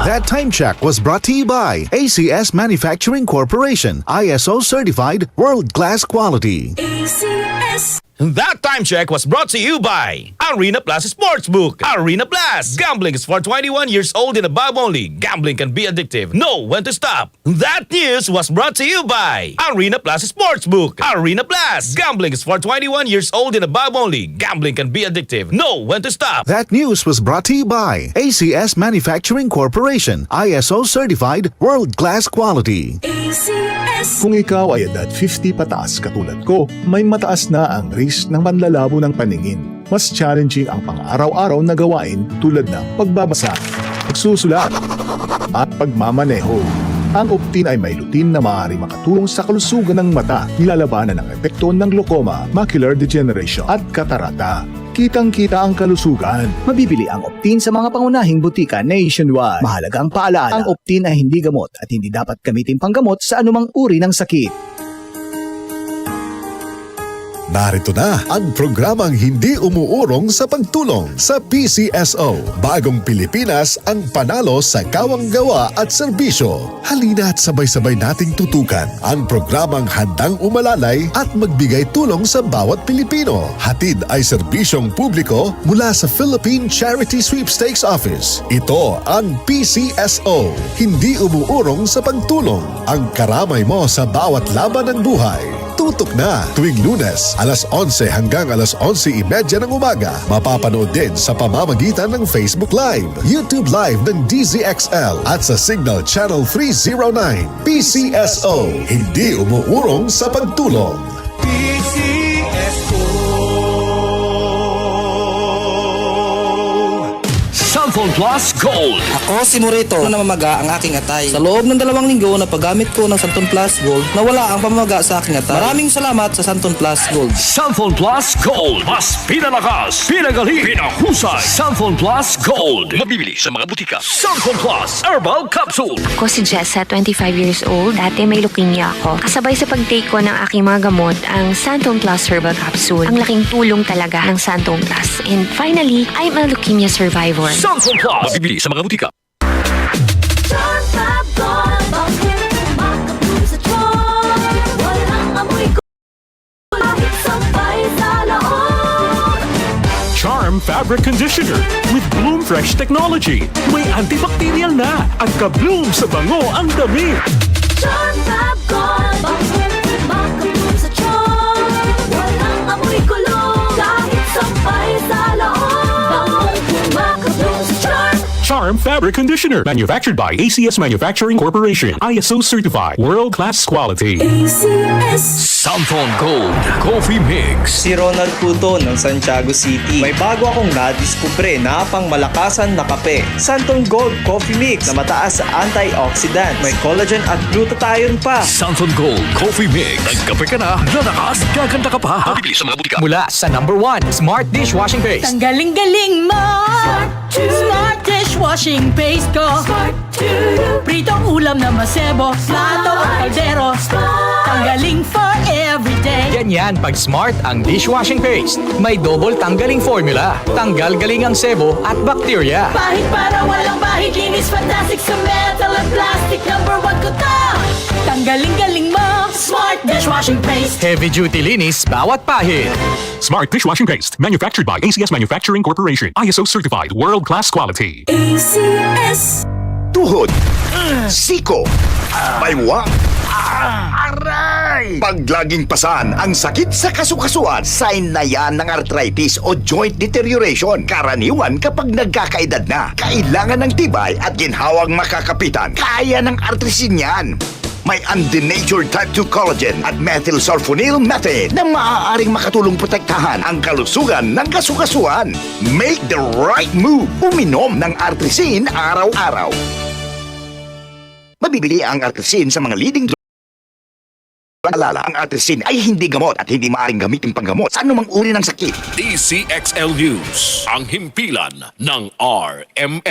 That time check was brought to you by ACS Manufacturing Corporation, ISO certified world-class quality. ACS. That time check was brought to you by Arena Plus Sportsbook. Arena Plus. Gambling is for 21 years old and above only. Gambling can be addictive. Know when to stop. That news was brought to you by Arena Plus Sportsbook. Arena Plus. Gambling is for 21 years old and above only. Gambling can be addictive. Know when to stop. That news was brought to you by ACS Manufacturing Corporation, ISO certified world-class quality. ACS. Kung ikaw ay edad 50 pataas katulad ko, may mataas na ang risk ng panlalabo ng paningin. Mas challenging ang pang-araw-araw na gawain tulad ng pagbabasa, pagsusulat, at pagmamaneho. Ang Optin ay may lutin na maaari makatulong sa kalusugan ng mata, nilalabanan ng epekto ng glaucoma, macular degeneration at katarata. Kitang-kita ang kalusugan. Mabibili ang Optin sa mga pangunahing butika nationwide. Mahalagang paalala, ang Optin ay hindi gamot at hindi dapat gamitin panggamot sa anumang uri ng sakit. Narito na ang programang hindi umuurong sa pagtulong sa PCSO. Bagong Pilipinas ang panalo sa kawang-gawa at serbisyo. Halina at sabay-sabay nating tutukan ang programang handang umalalay at magbigay tulong sa bawat Pilipino. Hatid ay serbisyong publiko mula sa Philippine Charity Sweepstakes Office. Ito ang PCSO. Hindi umuurong sa pagtulong. Ang karamay mo sa bawat laban ng buhay. Tutok na tuwing Lunes, alas 11 hanggang alas 11:30 ng umaga. Mapapanood din sa pamamagitan ng Facebook Live, YouTube Live ng DZXL at sa Signal Channel 309. PCSO, hindi umuurong sa pagtulong. Santon Plus Gold. Ako si Morito na namamaga ang aking atay. Sa loob ng 2 linggo na paggamit ko ng Santon Plus Gold, nawala ang pamamaga sa aking atay. Maraming salamat sa Santon Plus Gold. Santon Plus Gold. Mas pinalakas, pinagaling, pinahusay. Santon Plus Gold. Mabibili sa mga butika. Santon Plus Herbal Capsule. Ako si Jessa, 25 years old. Dati may leukemia ako. Kasabay sa pag-take ko ng aking mga gamot, ang Santon Plus Herbal Capsule. Ang laking tulong talaga ng Santon Plus. And finally, I'm a leukemia survivor. Santon Plus. Mabibili sa mga butika. Charm Fabric Conditioner with Bloom Fresh Technology. May antibacterial na at ka-bloom sa bango ang damit. Charm Fab Gold. Bakit makabloom sa charm? Walang amoy kulong. Kahit sampay sa loob. Makabloom sa charm. Charm Fabric Conditioner. Manufactured by ACS Manufacturing Corporation. ISO certified. World-class quality. ACS. Santon Gold Coffee Mix. Si Ronald Puto ng Santiago City. May bago akong nadiskubre na pangmalakasan na kape. Santon Gold Coffee Mix na mataas sa antioxidant. May collagen at glutathione pa. Santon Gold Coffee Mix. Nagkape ka na, lalakas, gaganda ka pa. Mabibili sa mga butika. Mula sa number 1, Smart Dishwashing Paste. Ang galing-galing mo. Smart Dishwashing Paste ko. Pritong ulam na masebo. Plato at kaldero. Tanggaling for everyday. Ganyan pag Smart ang dishwashing paste. May double tanggaling formula. Tanggal galing ang sebo at bakterya. Bahid para walang bahid. Linis fantastic sa metal at plastic. Number 1 ko to. Tanggaling-galing mo. Smart Dishwashing Paste. Heavy duty linis bawat pahid. Smart Dishwashing Paste. Manufactured by ACS Manufacturing Corporation. ISO certified. World-class quality. ACS. Tuhod, siko, baywang, aray! Pag laging pasan ang sakit sa kasukasuan, sign na yan ng arthritis o joint deterioration. Karaniwan kapag nagkakaedad na, kailangan ng tibay at ginhawang makakapitan. Kaya ng artrisin yan. May undenatured type 2 collagen at methylsulfonyl methane na maaaring makatulong protektahan ang kalusugan ng kasukasuan. Make the right move. Uminom ng artrisin araw-araw. Mabibili ang artrisin sa mga leading Alala, ang artrisin ay hindi gamot at hindi maaaring gamitin panggamot sa anumang uri ng sakit. DCXL News. Ang himpilan ng RMN.